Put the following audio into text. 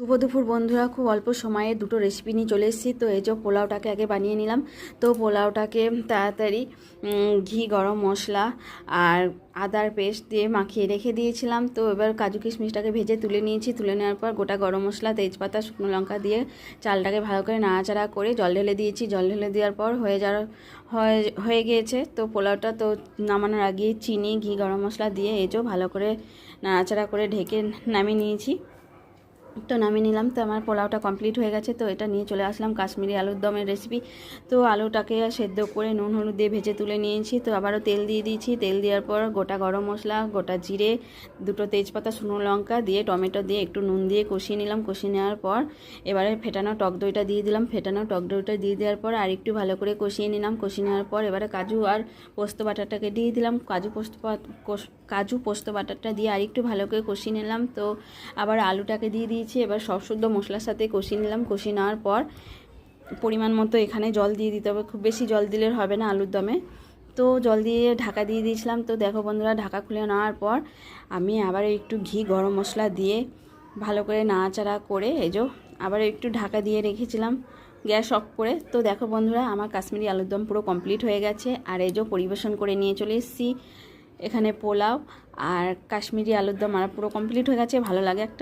শুভ দুপুর বন্ধুরা, খুব অল্প সময়ে দুটো রেসিপি নিয়ে চলে এসেছি। তো এই যে পোলাওটাকে আগে বানিয়ে নিলাম। তো পোলাওটাকে তাড়াতাড়ি ঘি, গরম মশলা আর আদার পেস্ট দিয়ে মাখিয়ে রেখে দিয়েছিলাম। তো এবার কাজু কিশমিশটাকে ভেজে তুলে নিয়েছি। তুলে নেওয়ার পর গোটা গরম মশলা, তেজপাতা, শুকনো লঙ্কা দিয়ে চালটাকে ভালো করে নাড়াচাড়া করে জল ঢেলে দিয়েছি। জল ঢেলে দেওয়ার পর হয়ে গিয়েছে। তো পোলাওটা তো নামানোর আগে চিনি, ঘি, গরম মশলা দিয়ে এই যে ভালো করে নাড়াচাড়া করে ঢেকে নামিয়ে নিয়েছি। তো নামিয়ে নিলাম। তো আমার পোলাওটা কমপ্লিট হয়ে গেছে। তো এটা নিয়ে চলে আসলাম কাশ্মীরি আলুর দমের রেসিপি। তো আলুটাকে সেদ্ধ করে নুন হলুদ দিয়ে ভেজে তুলে নিয়েছি। তো আবারও তেল দিয়ে দিয়েছি। তেল দেওয়ার পর গোটা গরম মশলা, গোটা জিরে, দুটো তেজপাতা, শুকনো লঙ্কা দিয়ে টমেটো দিয়ে একটু নুন দিয়ে কষিয়ে নিলাম। কষিয়ে নেওয়ার পর এবারে ফেটানো টক দইটা দিয়ে দিলাম। ফেটানো টক দইটা দিয়ে দেওয়ার পর আর একটু ভালো করে কষিয়ে নিলাম। কষিয়ে নেওয়ার পর এবারে কাজু আর পোস্ত বাটাটাকে দিয়ে দিলাম। কাজু পোস্ত বাটাটা দিয়ে আর একটু ভালো করে কষিয়ে নিলাম। তো আবার আলুটাকে দিয়ে দিয়েছি। এবার সব শুদ্ধ মশলার সাথে কষিয়ে নিলাম। কষিয়ে নেওয়ার পর পরিমাণ মতো এখানে জল দিয়ে দিতে হবে। খুব বেশি জল দিলে হবে না আলুর দমে। তো জল দিয়ে ঢাকা দিয়ে দিয়েছিলাম। তো দেখো বন্ধুরা, ঢাকা খুলে নেওয়ার পর আমি আবার একটু ঘি, গরম মশলা দিয়ে ভালো করে নাড়াচাড়া করে আবার একটু ঢাকা দিয়ে রেখেছিলাম গ্যাস অফ করে। তো দেখো বন্ধুরা, আমার কাশ্মীরি আলুর দম পুরো কমপ্লিট হয়ে গেছে। আর পরিবেশন করে নিয়ে চলে এসেছি। এখানে পোলাও আর কাশ্মীরি আলুর দম আমার পুরো কমপ্লিট হয়ে গেছে। ভালো লাগে একটা।